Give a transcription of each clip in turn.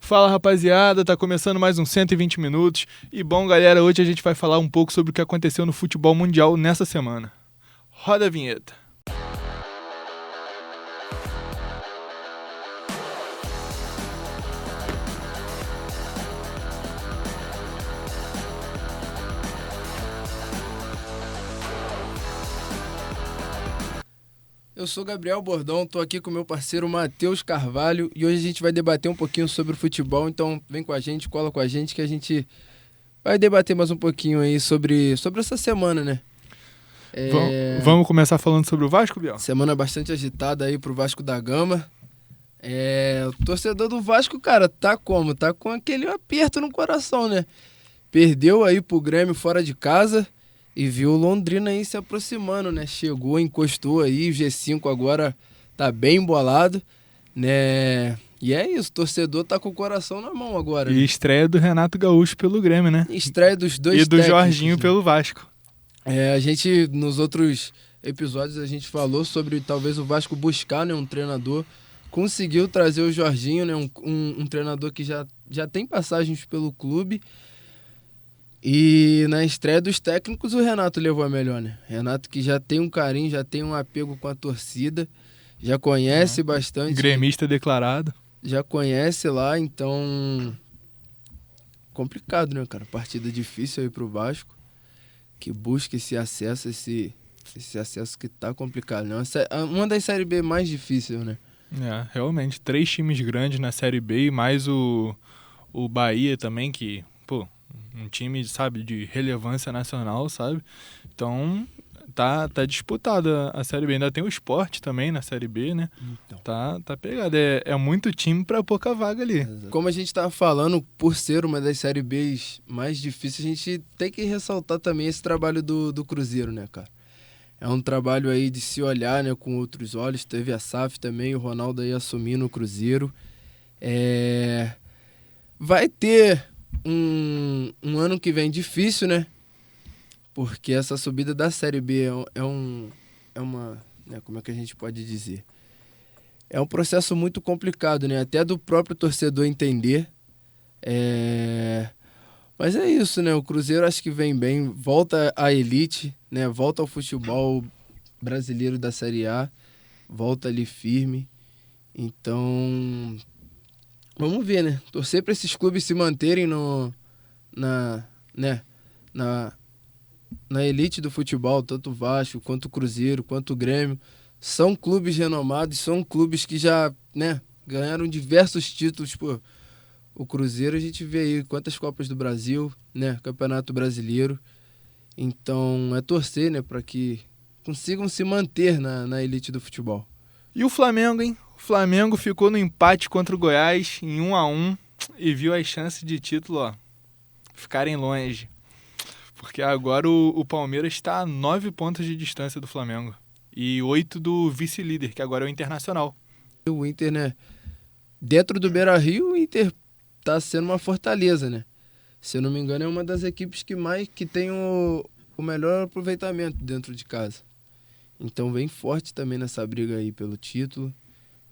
Fala rapaziada, tá começando mais um 120 minutos e bom galera, hoje a gente vai falar um pouco sobre o que aconteceu no futebol mundial nessa semana. Roda a vinheta. Eu sou Gabriel Bordão, tô aqui com meu parceiro Matheus Carvalho e hoje a gente vai debater um pouquinho sobre o futebol, então vem com a gente, cola com a gente que a gente vai debater mais um pouquinho aí sobre essa semana, né? Vamos começar falando sobre o Vasco, Biel? Semana bastante agitada aí pro Vasco da Gama. O torcedor do Vasco, cara, tá como? Tá com aquele aperto no coração, né? Perdeu aí pro Grêmio fora de casa. E viu o Londrina aí se aproximando, né? Chegou, encostou aí, o G5 agora tá bem embolado, né? E é isso, o torcedor tá com o coração na mão agora. E né? estreia do Renato Gaúcho pelo Grêmio, né? Estreia dos dois e do técnicos, Jorginho né? pelo Vasco. A gente, nos outros episódios, a gente falou sobre talvez o Vasco buscar, né, um treinador. Conseguiu trazer o Jorginho, né? Um treinador que já tem passagens pelo clube. E na estreia dos técnicos o Renato levou a melhor, né? Renato que já tem um carinho, já tem um apego com a torcida, já conhece bastante. Gremista declarado. Já conhece lá, então... Complicado, né, cara? Partida difícil aí pro Vasco, que busca esse acesso, esse acesso que tá complicado, né? Uma das Série B mais difíceis, né? Realmente. 3 times grandes na Série B e mais o Bahia também, que, um time, sabe, de relevância nacional, sabe? Então, tá disputada a Série B. Ainda tem o Sport também na Série B, né? Então. Tá pegado. É muito time pra pouca vaga ali. Como a gente tava falando, por ser uma das Série Bs mais difíceis, a gente tem que ressaltar também esse trabalho do Cruzeiro, né, cara? É um trabalho aí de se olhar, né, com outros olhos. Teve a SAF também, o Ronaldo aí assumindo o Cruzeiro. Vai ter um ano que vem difícil, né? Porque essa subida da Série B é uma... Né, como é que a gente pode dizer? É um processo muito complicado, né? Até do próprio torcedor entender. Mas é isso, né? O Cruzeiro acho que vem bem, volta à elite, né? Volta ao futebol brasileiro da Série A, volta ali firme. Então... Vamos ver, né? Torcer para esses clubes se manterem na elite do futebol, tanto o Vasco, quanto o Cruzeiro, quanto o Grêmio. São clubes renomados, são clubes que já, né, ganharam diversos títulos. O Cruzeiro a gente vê aí quantas Copas do Brasil, né, Campeonato Brasileiro. Então é torcer, né, para que consigam se manter na elite do futebol. E o Flamengo, hein? O Flamengo ficou no empate contra o Goiás em 1-1 e viu as chances de título, ficarem longe. Porque agora o Palmeiras está a 9 pontos de distância do Flamengo e 8 do vice-líder, que agora é o Internacional. O Inter, né? Dentro do Beira-Rio, o Inter tá sendo uma fortaleza, né? Se eu não me engano, é uma das equipes que tem o melhor aproveitamento dentro de casa. Então vem forte também nessa briga aí pelo título.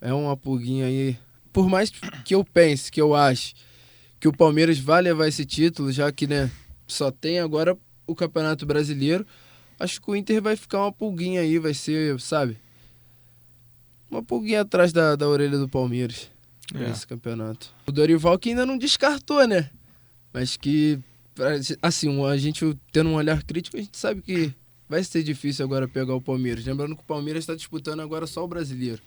É uma pulguinha aí. Por mais que eu pense, que eu ache que o Palmeiras vai levar esse título, já que, né, só tem agora o Campeonato Brasileiro, acho que o Inter vai ficar uma pulguinha aí, vai ser, sabe, uma pulguinha atrás da orelha do Palmeiras nesse campeonato. O Dorival que ainda não descartou, né? Mas que, assim, a gente tendo um olhar crítico, a gente sabe que vai ser difícil agora pegar o Palmeiras. Lembrando que o Palmeiras está disputando agora só o Brasileiro.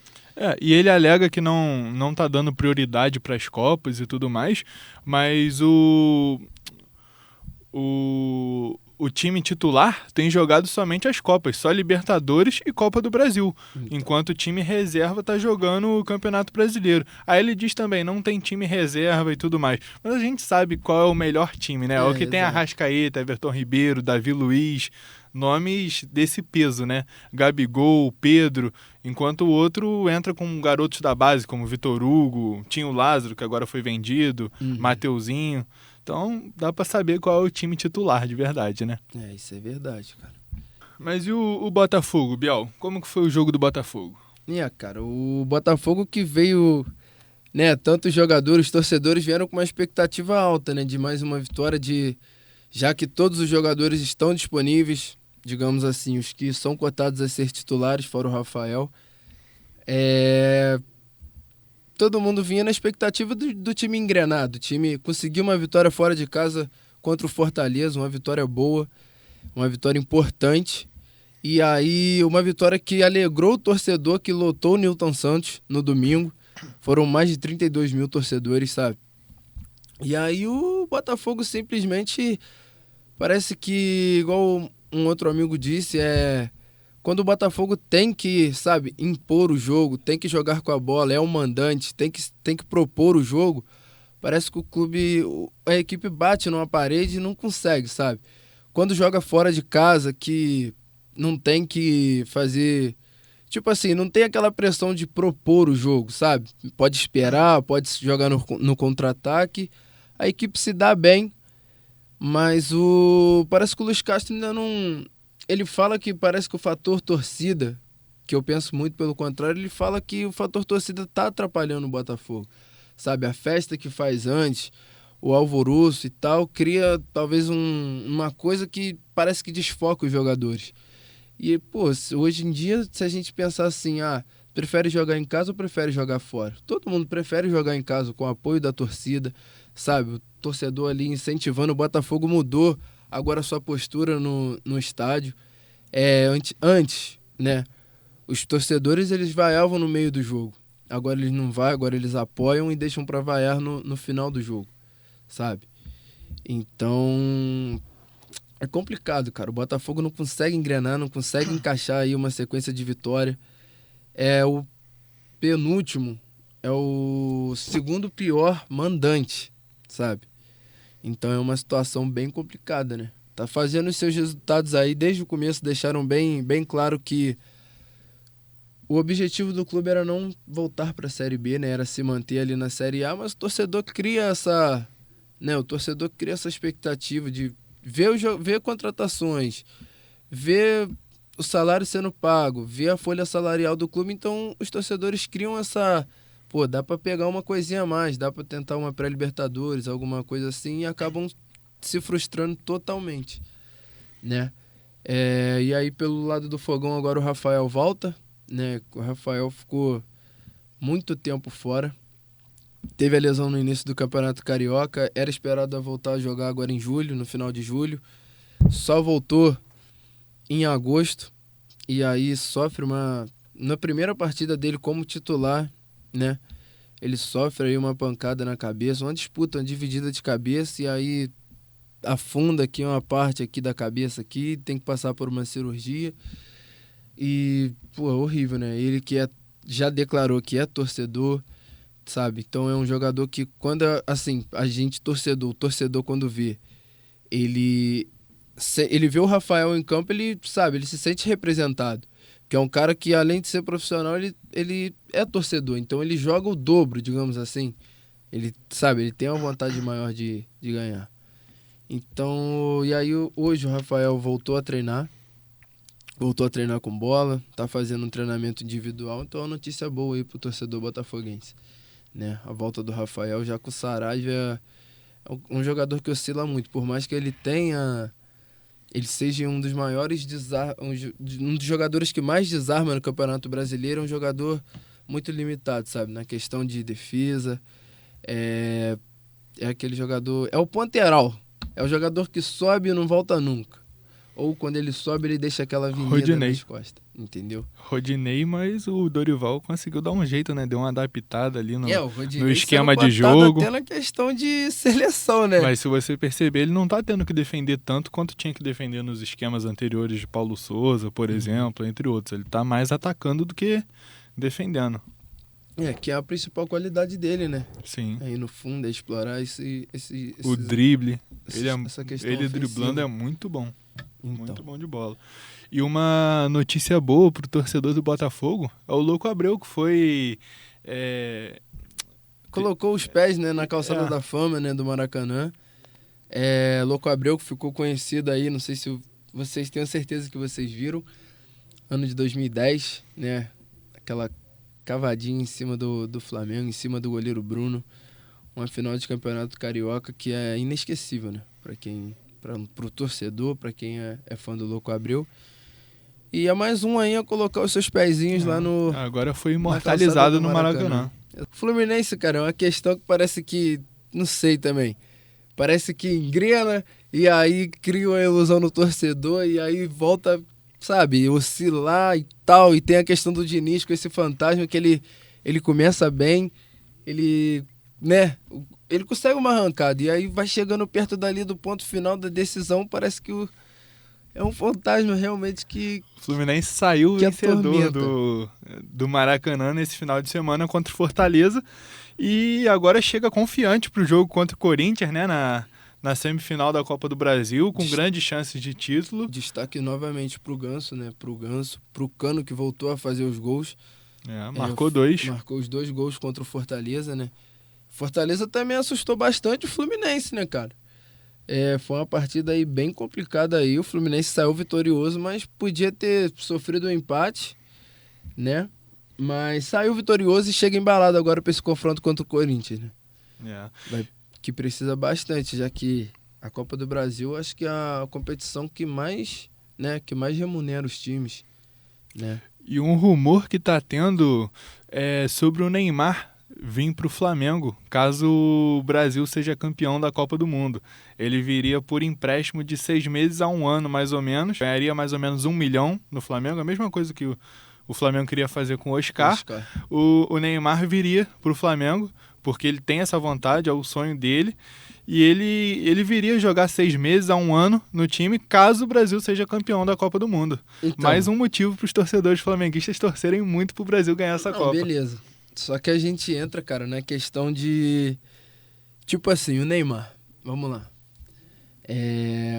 E ele alega que não tá dando prioridade para as Copas e tudo mais, mas o time titular tem jogado somente as Copas, só Libertadores e Copa do Brasil, enquanto o time reserva tá jogando o Campeonato Brasileiro. Aí ele diz também, não tem time reserva e tudo mais, mas a gente sabe qual é o melhor time, né? O que tem Arrascaeta, Everton Ribeiro, Davi Luiz, nomes desse peso, né? Gabigol, Pedro, enquanto o outro entra com garotos da base, como Vitor Hugo, tinha o Lázaro, que agora foi vendido, Mateuzinho. Então, dá pra saber qual é o time titular de verdade, né? Isso é verdade, cara. Mas e o Botafogo, Biel? Como que foi o jogo do Botafogo? Cara, o Botafogo que veio né, tanto os jogadores, os torcedores vieram com uma expectativa alta, né, de mais uma vitória, já que todos os jogadores estão disponíveis, digamos assim, os que são cotados a ser titulares, fora o Rafael. Todo mundo vinha na expectativa do time engrenado. O time conseguiu uma vitória fora de casa contra o Fortaleza, uma vitória boa, uma vitória importante. E aí, uma vitória que alegrou o torcedor, que lotou o Newton Santos no domingo. Foram mais de 32 mil torcedores, sabe? E aí o Botafogo simplesmente parece que, igual um outro amigo disse, quando o Botafogo tem que, sabe, impor o jogo, tem que jogar com a bola, é o mandante, tem que propor o jogo, parece que o clube, a equipe bate numa parede e não consegue, sabe? Quando joga fora de casa, que não tem que fazer... Tipo assim, não tem aquela pressão de propor o jogo, sabe? Pode esperar, pode jogar no contra-ataque, a equipe se dá bem, mas parece que o Luiz Castro ainda não... Ele fala que parece que o fator torcida, que eu penso muito pelo contrário, ele fala que o fator torcida tá atrapalhando o Botafogo. Sabe, a festa que faz antes, o alvoroço e tal, cria talvez uma coisa que parece que desfoca os jogadores. E, pô, hoje em dia, se a gente pensar assim, prefere jogar em casa ou prefere jogar fora? Todo mundo prefere jogar em casa com o apoio da torcida, sabe? O torcedor ali incentivando, o Botafogo mudou agora a sua postura no estádio. Antes, né, os torcedores eles vaiavam no meio do jogo. Agora eles não vão, agora eles apoiam e deixam para vaiar no final do jogo, sabe? Então, é complicado, cara. O Botafogo não consegue engrenar, não consegue encaixar aí uma sequência de vitória. É o penúltimo, é o segundo pior mandante, sabe? Então é uma situação bem complicada, né? Tá fazendo os seus resultados aí, desde o começo deixaram bem claro que o objetivo do clube era não voltar para a Série B, né? Era se manter ali na Série A, mas o torcedor cria essa expectativa de ver contratações, ver o salário sendo pago, ver a folha salarial do clube, então os torcedores criam essa... Pô, dá pra pegar uma coisinha a mais, dá pra tentar uma pré-Libertadores, alguma coisa assim, e acabam se frustrando totalmente, né? E aí, pelo lado do Fogão, agora o Rafael volta, né? O Rafael ficou muito tempo fora. Teve a lesão no início do Campeonato Carioca, era esperado voltar a jogar agora em julho, no final de julho. Só voltou em agosto, e aí sofre na primeira partida dele como titular, né? Ele sofre aí uma pancada na cabeça, uma disputa, uma dividida de cabeça, e aí afunda aqui uma parte aqui da cabeça aqui, tem que passar por uma cirurgia. E, pô, é horrível, né? Ele já declarou que é torcedor, sabe? Então é um jogador que quando, assim, a gente o torcedor quando vê, ele vê o Rafael em campo, ele se sente representado. Que é um cara que, além de ser profissional, ele é torcedor. Então ele joga o dobro, digamos assim. Ele tem uma vontade maior de ganhar. Então, e aí hoje o Rafael voltou a treinar com bola, tá fazendo um treinamento individual. Então é uma notícia boa aí pro torcedor botafoguense, né? A volta do Rafael, já com o Saravia, é um jogador que oscila muito. Por mais que ele seja um dos maiores um dos jogadores que mais desarma no Campeonato Brasileiro, é um jogador muito limitado, sabe? Na questão de defesa, é aquele jogador... É o ponteral. É o jogador que sobe e não volta nunca. Ou quando ele sobe, ele deixa aquela avenida nas costas, entendeu? Rodinei, mas o Dorival conseguiu dar um jeito, né? Deu uma adaptada ali no esquema de jogo. Até na questão de seleção, né? Mas se você perceber, ele não tá tendo que defender tanto quanto tinha que defender nos esquemas anteriores de Paulo Souza, por exemplo, entre outros. Ele tá mais atacando do que defendendo. Que é a principal qualidade dele, né? Sim. Aí no fundo é explorar o drible. Essa Ele driblando é muito bom. Então. Muito bom de bola. E uma notícia boa pro torcedor do Botafogo é o Louco Abreu, que foi... colocou os pés, né, na calçada da fama, né, do Maracanã. Louco Abreu, que ficou conhecido aí, não sei se tenho certeza que vocês viram, ano de 2010, né, aquela cavadinha em cima do Flamengo, em cima do goleiro Bruno. Uma final de campeonato carioca que é inesquecível, né? Pro torcedor, para quem é fã do Louco Abreu. E é mais um aí a colocar os seus pezinhos lá no... Agora foi imortalizado no Maracanã. Fluminense, cara, é uma questão que parece que... Não sei também. Parece que engrena e aí cria uma ilusão no torcedor e aí volta, sabe, oscilar e tal. E tem a questão do Diniz com esse fantasma que ele começa bem, ele consegue uma arrancada e aí vai chegando perto dali do ponto final da decisão, parece que é um fantasma realmente que... O Fluminense saiu vencedor do Maracanã nesse final de semana contra o Fortaleza e agora chega confiante para o jogo contra o Corinthians, né, na semifinal da Copa do Brasil, com grandes chances de título. Destaque novamente pro Ganso, né, pro Cano que voltou a fazer os gols. Marcou 2. Marcou os 2 gols contra o Fortaleza, né. Fortaleza também assustou bastante o Fluminense, né, cara. Foi uma partida aí bem complicada aí. O Fluminense saiu vitorioso, mas podia ter sofrido um empate, né? Mas saiu vitorioso e chega embalado agora para esse confronto contra o Corinthians, né? Que precisa bastante, já que a Copa do Brasil acho que é a competição que mais remunera os times, né? E um rumor que tá tendo é sobre o Neymar vir para o Flamengo, caso o Brasil seja campeão da Copa do Mundo. Ele viria por empréstimo de 6 meses a 1 ano, mais ou menos. Ganharia mais ou menos 1 milhão no Flamengo, a mesma coisa que o Flamengo queria fazer com o Oscar. O Neymar viria para o Flamengo, porque ele tem essa vontade, é o sonho dele. E ele viria jogar 6 meses a 1 ano no time, caso o Brasil seja campeão da Copa do Mundo. Então, mais um motivo para os torcedores flamenguistas torcerem muito para o Brasil ganhar essa Copa. Beleza. Só que a gente entra, cara, na questão de... Tipo assim, o Neymar. Vamos lá.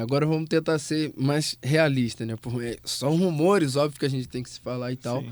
Agora vamos tentar ser mais realista, né? São rumores, óbvio que a gente tem que se falar e tal. Sim.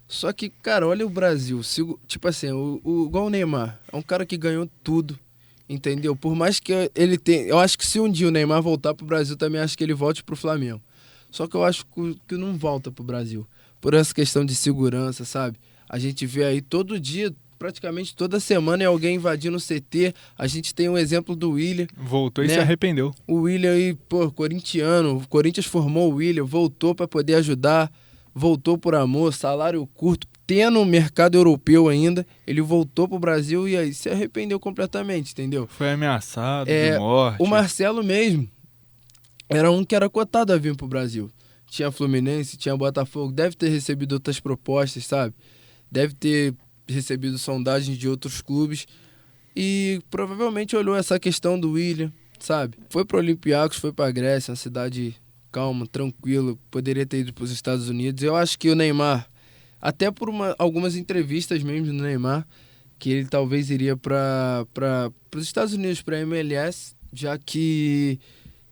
Só que, cara, olha o Brasil. Tipo assim, igual o Neymar. É um cara que ganhou tudo, entendeu? Por mais que ele tenha... Eu acho que se um dia o Neymar voltar pro Brasil, também acho que ele volte pro Flamengo. Só que eu acho que não volta pro Brasil. Por essa questão de segurança, sabe? A gente vê aí todo dia, praticamente toda semana, é alguém invadindo o CT. A gente tem um exemplo do William. Voltou e se arrependeu. O William aí, corintiano. O Corinthians formou o William, voltou para poder ajudar. Voltou por amor, salário curto. Tendo o mercado europeu ainda, ele voltou pro Brasil e aí se arrependeu completamente, entendeu? Foi ameaçado de morte. O Marcelo mesmo era um que era cotado a vir pro Brasil. Tinha Fluminense, tinha Botafogo. Deve ter recebido outras propostas, sabe? Deve ter recebido sondagens de outros clubes e provavelmente olhou essa questão do William, sabe? Foi para o Olympiacos, foi para a Grécia, uma cidade calma, tranquila, poderia ter ido para os Estados Unidos. Eu acho que o Neymar, até por algumas entrevistas mesmo do Neymar, que ele talvez iria para os Estados Unidos, para a MLS, já que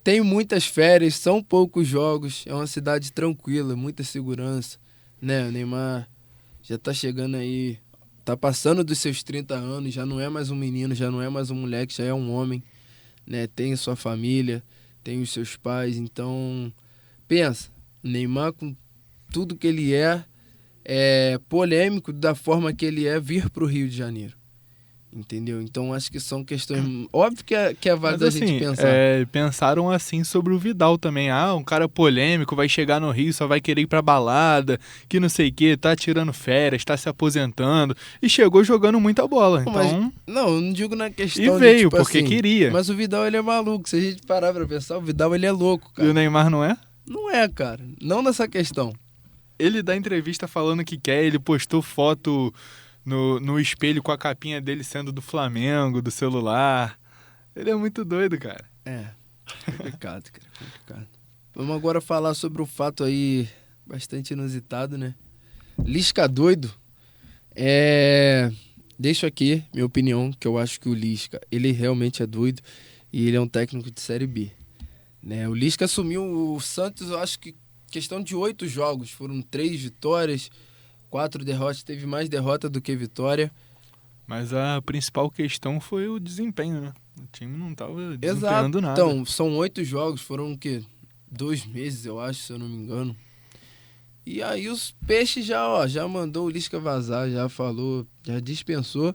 tem muitas férias, são poucos jogos, é uma cidade tranquila, muita segurança, né? O Neymar já tá chegando aí, tá passando dos seus 30 anos, já não é mais um menino, já não é mais um moleque, já é um homem, né? Tem sua família, tem os seus pais, então pensa, Neymar com tudo que ele é polêmico da forma que ele vir pro Rio de Janeiro. Entendeu? Então acho que são questões... Óbvio que é válido a gente pensar. Pensaram assim sobre o Vidal também. Um cara polêmico, vai chegar no Rio, só vai querer ir pra balada, que não sei o que, tá tirando férias, tá se aposentando. E chegou jogando muita bola. Então... eu não digo na questão e veio, tipo porque assim, queria. Mas o Vidal, ele é maluco. Se a gente parar pra pensar, o Vidal, ele é louco, cara. E o Neymar não é? Não é, cara. Não nessa questão. Ele dá entrevista falando que quer, ele postou foto... No espelho com a capinha dele sendo do Flamengo, do celular. Ele é muito doido, cara. Complicado, cara, complicado. Vamos agora falar sobre o fato aí bastante inusitado, né? Lisca doido. Deixo aqui minha opinião, que eu acho que o Lisca, ele realmente é doido e ele é um técnico de Série B. Né? O Lisca assumiu o Santos, eu acho que questão de 8 jogos, foram 3 vitórias, 4 derrotas, teve mais derrota do que vitória. Mas a principal questão foi o desempenho, né? O time não estava desempenhando nada. Então, são 8 jogos, foram o quê? 2 meses, eu acho, se eu não me engano. E aí os peixes já mandou o Lisca vazar, já falou, já dispensou.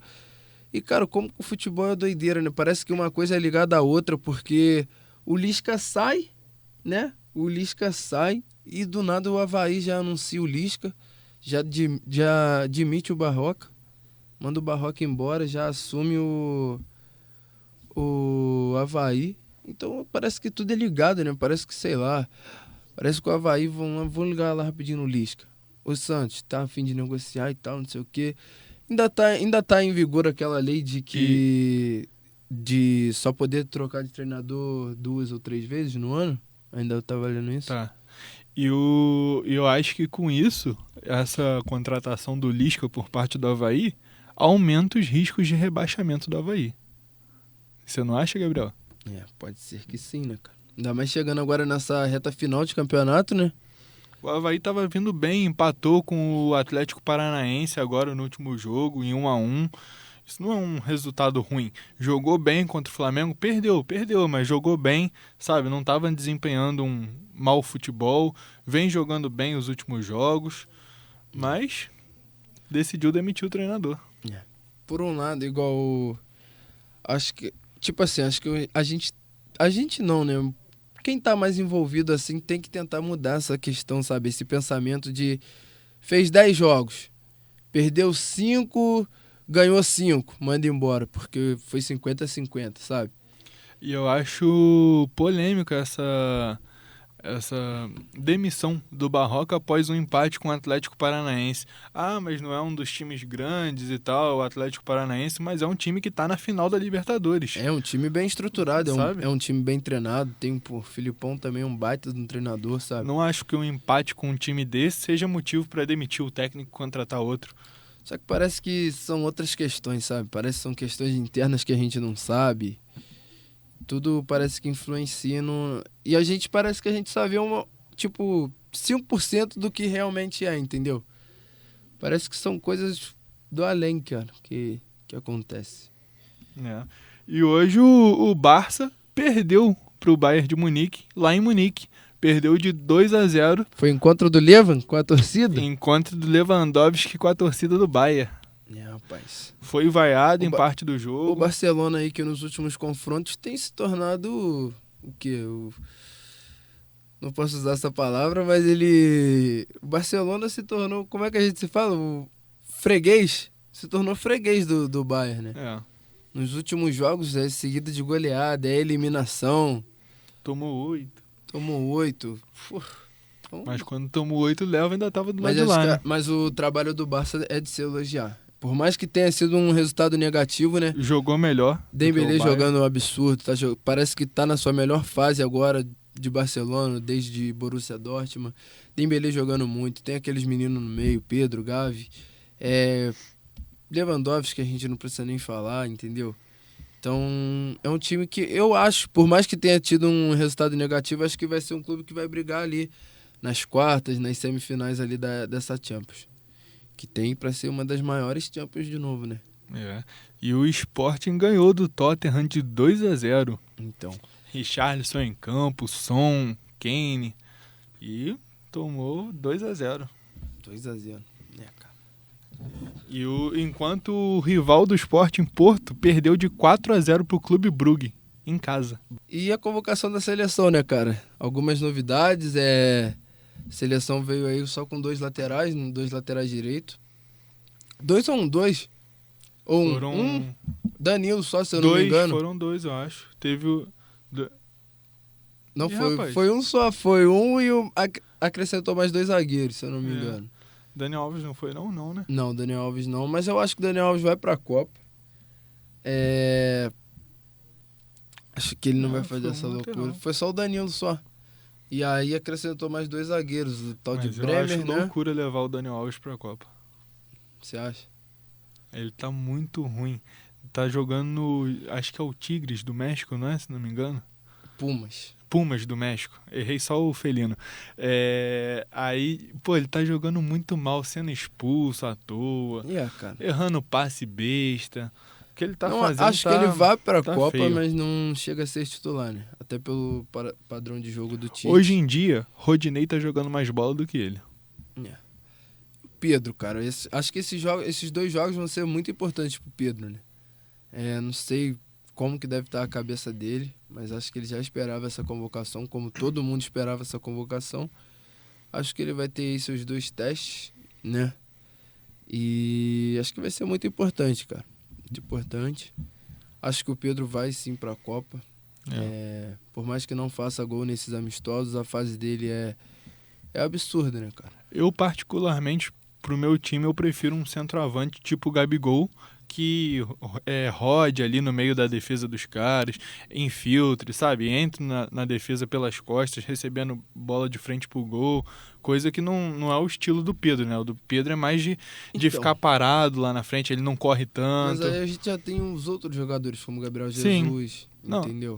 E, cara, como o futebol é doideira, né? Parece que uma coisa é ligada à outra, porque o Lisca sai, né? O Lisca sai e do nada o Avaí já anuncia o Lisca, já demite o Barroca, manda o Barroca embora, já assume o Avaí. Então parece que tudo é ligado, né? Parece que, sei lá, parece que o Avaí vão ligar lá rapidinho no Lisca. O Santos tá a fim de negociar e tal, não sei o quê. Ainda tá em vigor aquela lei de só poder trocar de treinador 2 ou 3 vezes no ano? Ainda tá valendo isso? Tá. E eu acho que com isso, essa contratação do Lisca por parte do Avaí aumenta os riscos de rebaixamento do Avaí. Você não acha, Gabriel? Pode ser que sim, né, cara? Ainda mais chegando agora nessa reta final de campeonato, né? O Avaí tava vindo bem, empatou com o Atlético Paranaense agora no último jogo, em 1-1. Isso não é um resultado ruim. Jogou bem contra o Flamengo, perdeu, mas jogou bem, sabe? Não tava desempenhando um mau futebol, vem jogando bem os últimos jogos, mas decidiu demitir o treinador. Por um lado, igual... Acho que, tipo assim, acho que a gente não, né? Quem tá mais envolvido assim tem que tentar mudar essa questão, sabe? Esse pensamento de fez 10 jogos, perdeu 5, ganhou 5, manda embora, porque foi 50-50, sabe? E eu acho polêmica essa demissão do Barroca após um empate com o Atlético Paranaense. Ah, mas não é um dos times grandes e tal, o Atlético Paranaense, mas é um time que tá na final da Libertadores. É um time bem estruturado, sabe? É um time bem treinado, tem o Filipão também, um baita de um treinador, sabe? Não acho que um empate com um time desse seja motivo para demitir o técnico e contratar outro. Só que parece que são outras questões, sabe? Parece que são questões internas que a gente não sabe. Tudo parece que influencia no... E a gente parece que a gente só vê 5% do que realmente é, entendeu? Parece que são coisas do além, cara, que acontece. E hoje o Barça perdeu pro Bayern de Munique, lá em Munique. Perdeu de 2-0. Foi encontro do Levan com a torcida? Encontro do Lewandowski com a torcida do Bayern. Rapaz. Foi vaiado em parte do jogo. O Barcelona aí que nos últimos confrontos tem se tornado o quê? Não posso usar essa palavra, mas o Barcelona se tornou, como é que a gente se fala? O freguês. Se tornou freguês do Bayern, né? Nos últimos jogos é seguida de goleada, é eliminação. Tomou 8. Então... Mas quando tomou 8, o Léo ainda tava do lado de lá, né? Mas o trabalho do Barça é de se elogiar. Por mais que tenha sido um resultado negativo, né? Jogou melhor. Dembélé jogando um absurdo. Parece que tá na sua melhor fase agora de Barcelona, desde Borussia Dortmund. Dembélé jogando muito. Tem aqueles meninos no meio, Pedro, Gavi. Lewandowski, que a gente não precisa nem falar, entendeu? Então, é um time que eu acho, por mais que tenha tido um resultado negativo, acho que vai ser um clube que vai brigar ali nas quartas, nas semifinais ali dessa Champions. Que tem para ser uma das maiores Champions de novo, né? E o Sporting ganhou do Tottenham de 2-0. Então. Richarlison em campo, Son, Kane. E tomou 2-0. 2-0. Cara. E enquanto o rival do Sporting, Porto, perdeu de 4-0 pro Clube Brugge, em casa. E a convocação da seleção, né, cara? Algumas novidades, A seleção veio aí só com 2 laterais direito. 2 ou 2? Ou foram um? Danilo só, se eu não me engano. Foram 2, eu acho. Teve o... Não, foi um só. Foi um e acrescentou mais 2 zagueiros, se eu não me engano. Daniel Alves não foi não, né? Não, Daniel Alves não. Mas eu acho que o Daniel Alves vai pra Copa. Acho que ele não vai fazer essa loucura. Foi só o Danilo só. E aí acrescentou mais 2 zagueiros, o tal de Bremer, eu acho loucura levar o Daniel Alves pra Copa. Você acha? Ele tá muito ruim. Tá jogando no... Acho que é o Tigres do México, não é? Se não me engano. Pumas do México. Errei só o felino. Aí, ele tá jogando muito mal, sendo expulso à toa. Cara. Errando passe besta. O que ele tá fazendo acho que ele vai pra Copa, feio. Mas não chega a ser titular, né? Até pelo padrão de jogo do time. Hoje em dia, Rodinei tá jogando mais bola do que ele. Pedro, cara, acho que esses 2 jogos vão ser muito importantes pro Pedro, né? Não sei como que deve estar a cabeça dele, mas acho que ele já esperava essa convocação, como todo mundo esperava essa convocação. Acho que ele vai ter aí seus 2 testes, né? E acho que vai ser muito importante, cara. Muito importante. Acho que o Pedro vai sim pra Copa. Por mais que não faça gol nesses amistosos, a fase dele é absurda, né, cara? Eu, particularmente, pro meu time, eu prefiro um centroavante tipo Gabigol, que rode ali no meio da defesa dos caras, infiltre, sabe? Entre na defesa pelas costas, recebendo bola de frente pro gol, coisa que não é o estilo do Pedro, né? O do Pedro é mais de ficar parado lá na frente, ele não corre tanto. Mas aí a gente já tem uns outros jogadores, como o Gabriel Jesus, entendeu?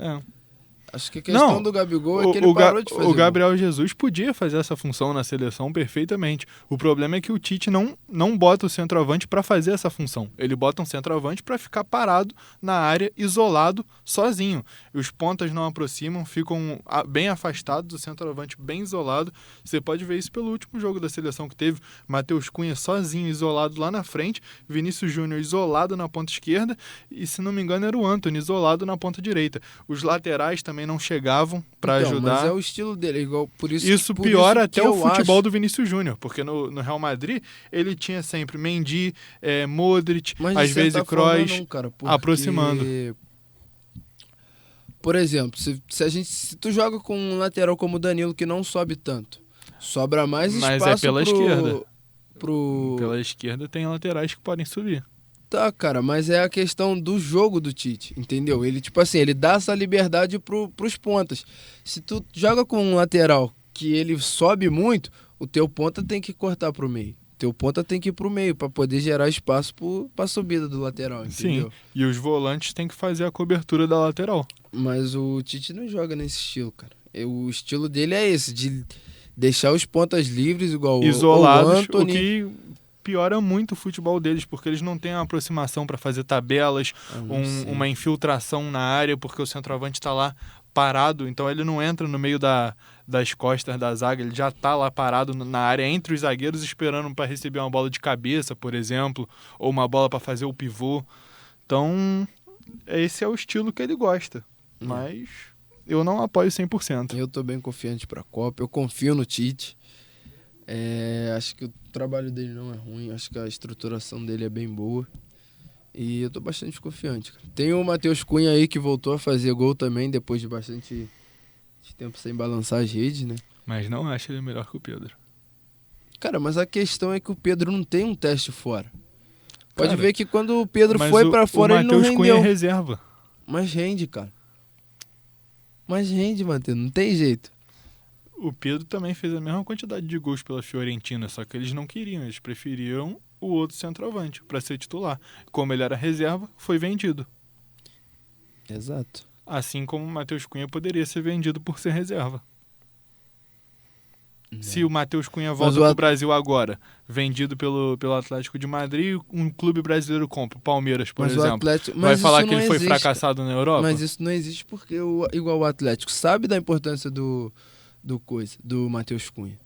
Acho que a questão do Gabigol é que ele parou de fazer. O Gabriel Jesus podia fazer essa função na seleção perfeitamente. O problema é que o Tite não bota o centroavante para fazer essa função. Ele bota um centroavante para ficar parado na área, isolado, sozinho. Os pontas não aproximam, ficam bem afastados, o centroavante bem isolado. Você pode ver isso pelo último jogo da seleção que teve. Matheus Cunha sozinho, isolado lá na frente. Vinícius Júnior isolado na ponta esquerda. E, se não me engano, era o Antony isolado na ponta direita. Os laterais também não chegavam para ajudar. Mas é o estilo dele, igual por isso. Isso piora até o futebol do Vinícius Júnior, porque no Real Madrid ele tinha sempre Mendy, Modric, às vezes Kroos, aproximando. Por exemplo, se tu joga com um lateral como o Danilo que não sobe tanto, sobra mais espaço. Mas pela esquerda. Pela esquerda tem laterais que podem subir. Tá, cara, mas é a questão do jogo do Tite, entendeu? Ele, tipo assim, ele dá essa liberdade pros pontas. Se tu joga com um lateral que ele sobe muito, o teu ponta tem que cortar pro meio. O teu ponta tem que ir pro meio pra poder gerar espaço pra subida do lateral, entendeu? Sim, e os volantes têm que fazer a cobertura da lateral. Mas o Tite não joga nesse estilo, cara. O estilo dele é esse, de deixar os pontas livres, igual isolados, o Antony. O que piora muito o futebol deles, porque eles não têm uma aproximação para fazer tabelas, uma infiltração na área, porque o centroavante está lá parado, então ele não entra no meio das costas da zaga, ele já está lá parado na área entre os zagueiros esperando para receber uma bola de cabeça, por exemplo, ou uma bola para fazer o pivô. Então, esse é o estilo que ele gosta, mas eu não apoio 100%. Eu tô bem confiante para a Copa, eu confio no Tite. Acho que o trabalho dele não é ruim, acho que a estruturação dele é bem boa e eu tô bastante confiante, cara. Tem o Matheus Cunha aí que voltou a fazer gol também depois de bastante tempo sem balançar as redes, né? Mas não acho ele melhor que o Pedro. Cara, mas a questão é que o Pedro não tem um teste fora. Pode ver que quando o Pedro foi pra fora ele não rendeu. O Matheus Cunha é reserva. Mas rende, cara. Mas rende, Matheus, não tem jeito. O Pedro também fez a mesma quantidade de gols pela Fiorentina, só que eles não queriam, eles preferiam o outro centroavante para ser titular. Como ele era reserva, foi vendido. Exato. Assim como o Matheus Cunha poderia ser vendido por ser reserva. Se o Matheus Cunha volta para o Brasil agora, vendido pelo Atlético de Madrid, um clube brasileiro compra, o Palmeiras, por exemplo, vai falar que ele foi fracassado na Europa? Mas isso não existe porque igual o Atlético sabe da importância do Matheus Cunha,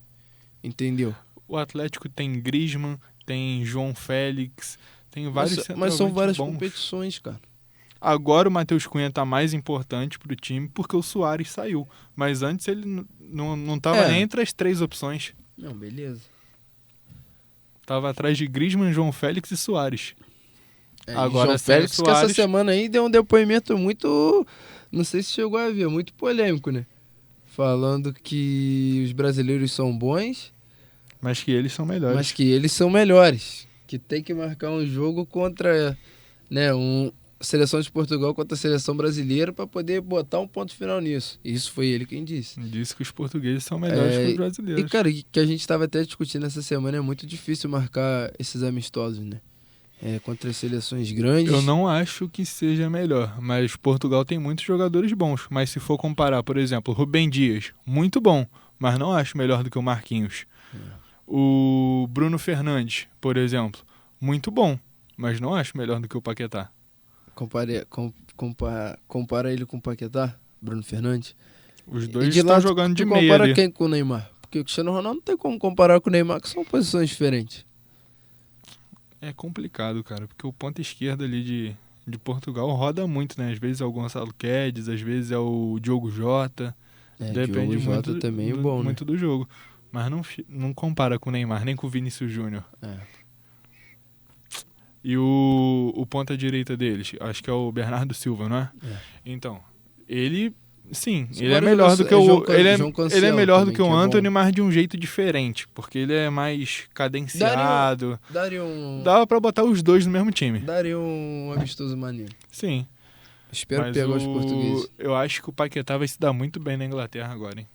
entendeu? O Atlético tem Griezmann, tem João Félix, tem vários centroavantes mas são várias bons. competições, cara. Agora o Matheus Cunha tá mais importante pro time porque o Suárez saiu, mas antes ele não tava nem entre as 3 opções. Não, beleza. Tava atrás de Griezmann, João Félix e Suárez. Agora João Félix Suárez... que essa semana aí deu um depoimento muito, não sei se chegou a ver, muito polêmico, né? Falando que os brasileiros são bons, mas que eles são melhores. Que tem que marcar um jogo contra, né, seleção de Portugal contra a seleção brasileira para poder botar um ponto final nisso. Isso foi ele quem disse. Disse que os portugueses são melhores que os brasileiros. E, cara, que a gente estava até discutindo essa semana, é muito difícil marcar esses amistosos, né? Contra as seleções grandes. Eu não acho que seja melhor, mas Portugal tem muitos jogadores bons. Mas se for comparar, por exemplo, Rubem Dias, muito bom, mas não acho melhor do que o Marquinhos. O Bruno Fernandes, por exemplo, muito bom, mas não acho melhor do que o Paquetá. Compara ele com o Paquetá, Bruno Fernandes. Os dois estão jogando de meia compara ali. Quem com o Neymar? Porque o Cristiano Ronaldo não tem como comparar com o Neymar, que são posições diferentes. É complicado, cara, porque o ponta esquerda ali de Portugal roda muito, né? Às vezes é o Gonçalo Guedes, às vezes é o Diogo Jota. Depende Diogo Jota também é bom, muito do jogo. Mas não compara com o Neymar, nem com o Vinícius Júnior. E o ponta direita deles, acho que é o Bernardo Silva, não é? Então, ele... Sim, ele é melhor do que ele é melhor do que o Antony, mas de um jeito diferente, porque ele é mais cadenciado. Dava pra botar os dois no mesmo time. Daria um amistoso maneiro. Sim. Espero pegar os portugueses. Eu acho que o Paquetá vai se dar muito bem na Inglaterra agora, hein?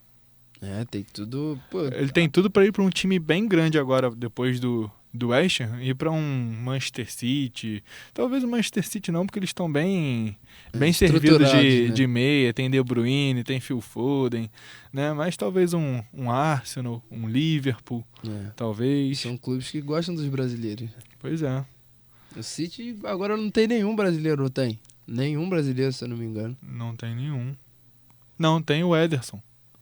Tem tudo... Pô, ele tem tudo pra ir pra um time bem grande agora, depois do West Ham, ir pra um Manchester City. Talvez o Manchester City não, porque eles estão bem servidos de meia. Tem De Bruyne, tem Phil Foden, né? Mas talvez um Arsenal, um Liverpool, talvez. São clubes que gostam dos brasileiros. Pois é. O City agora não tem nenhum brasileiro, não tem? Nenhum brasileiro, se eu não me engano. Não tem nenhum. Não, tem o Ederson.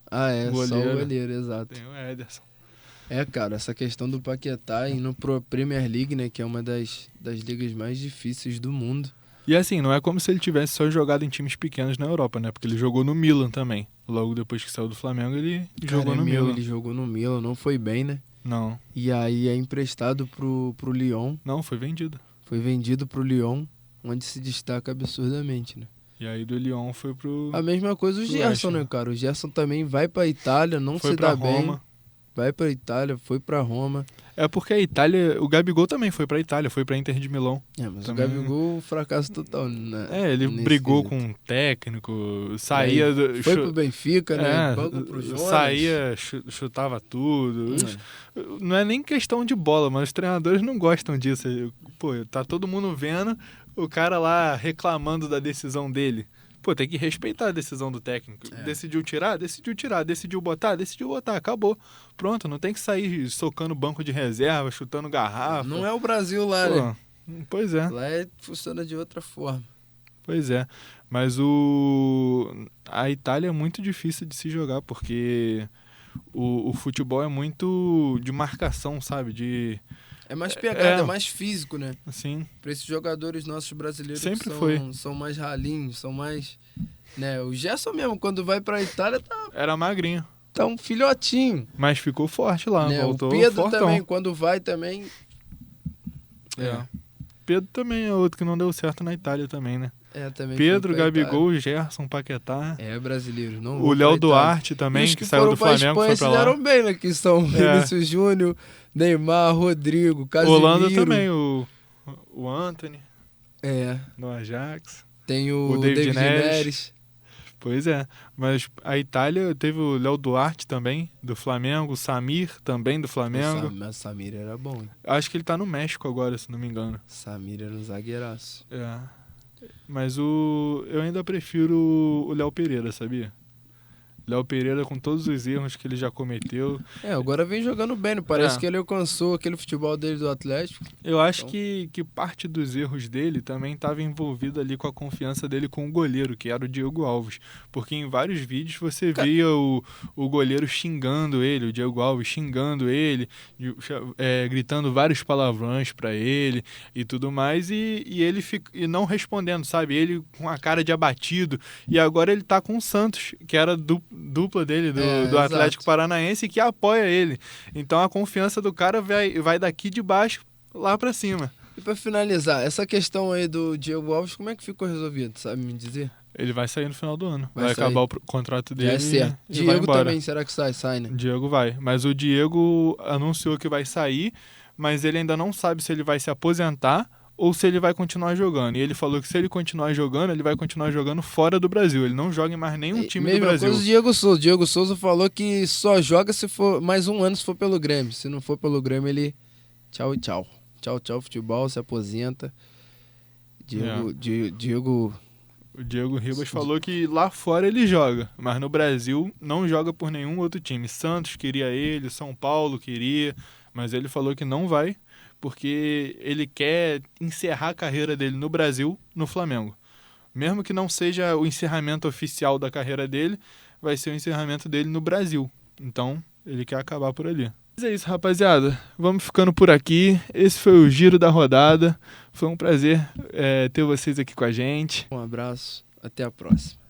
Só o goleiro, exato. Tem o Ederson. Cara, essa questão do Paquetá indo pro Premier League, né, que é uma das ligas mais difíceis do mundo. E assim, não é como se ele tivesse só jogado em times pequenos na Europa, né? Porque ele jogou no Milan também. Logo depois que saiu do Flamengo, ele jogou no Milan. Ele jogou no Milan, não foi bem, né? Não. E aí é emprestado pro Lyon. Não, foi vendido. Foi vendido pro Lyon, onde se destaca absurdamente, né? E aí do Lyon foi pro... A mesma coisa o Gerson, né, cara? O Gerson também vai pra Itália, não se dá bem. Vai pra Itália, foi pra Roma. É porque a Itália... O Gabigol também foi pra Itália, foi pra Inter de Milão. Mas também... o Gabigol, fracasso total. Ele brigou com um técnico, saía... Foi pro Benfica, né? Banco pro Jonas. Saía, chutava tudo. Não é nem questão de bola, mas os treinadores não gostam disso. Pô, tá todo mundo vendo o cara lá reclamando da decisão dele. Pô, tem que respeitar a decisão do técnico. Decidiu tirar. Decidiu botar, acabou. Pronto, não tem que sair socando banco de reserva, chutando garrafa. Não é o Brasil lá, né? Pois é. Lá funciona de outra forma. Pois é. Mas a Itália é muito difícil de se jogar, porque o futebol é muito de marcação, sabe? É mais pegada, é mais físico, né? Sim. Para esses jogadores nossos brasileiros sempre são mais ralinhos, são mais... Né? O Gerson mesmo, quando vai pra Itália, era magrinho. Tá um filhotinho. Mas ficou forte lá, né? Voltou o Pedro fortão. Também, quando vai também... Pedro também é outro que não deu certo na Itália também, né? Também Pedro, Gabigol, Gerson, Paquetá. Brasileiro. Não o Léo Duarte também, que saiu do Flamengo, foi pra lá. Fizeram bem, né? Que são Vinícius Júnior, Neymar, Rodrigo, Casemiro. Holanda também, o Antony. No Ajax. Tem o David Neres. Pois é, mas a Itália teve o Léo Duarte também, do Flamengo, o Samir também do Flamengo. Mas o Samir era bom, hein? Acho que ele tá no México agora, se não me engano. Samir era um zagueiraço. Mas eu ainda prefiro o Léo Pereira, sabia? Léo Pereira, com todos os erros que ele já cometeu. Agora vem jogando bem, não parece que ele alcançou aquele futebol dele do Atlético. Eu acho que parte dos erros dele também estava envolvido ali com a confiança dele com o goleiro, que era o Diego Alves. Porque em vários vídeos você via o goleiro xingando ele, o Diego Alves xingando ele, gritando vários palavrões para ele e tudo mais, e ele e não respondendo, sabe? Ele com a cara de abatido. E agora ele tá com o Santos, que era dupla dele, do Atlético Paranaense, que apoia ele. Então a confiança do cara vai daqui de baixo lá pra cima. E pra finalizar, essa questão aí do Diego Alves, como é que ficou resolvido, sabe me dizer? Ele vai sair no final do ano. Vai acabar o contrato dele. Já é certo. E Diego também, será que sai, né? Diego vai. Mas o Diego anunciou que vai sair, mas ele ainda não sabe se ele vai se aposentar ou se ele vai continuar jogando. E ele falou que se ele continuar jogando, ele vai continuar jogando fora do Brasil. Ele não joga em mais nenhum time do Brasil. Coisa do Diego Souza. Diego Souza falou que só joga se for mais um ano se for pelo Grêmio. Se não for pelo Grêmio, ele... Tchau e tchau. Tchau, futebol, se aposenta. Diego... O Diego Ribas falou que lá fora ele joga, mas no Brasil não joga por nenhum outro time. Santos queria ele, São Paulo queria, mas ele falou que não vai, porque ele quer encerrar a carreira dele no Brasil, no Flamengo. Mesmo que não seja o encerramento oficial da carreira dele, vai ser o encerramento dele no Brasil. Então, Ele quer acabar por ali. Mas é isso, rapaziada. Vamos ficando por aqui. Esse foi o Giro da Rodada. Foi um prazer ter vocês aqui com a gente. Um abraço. Até a próxima.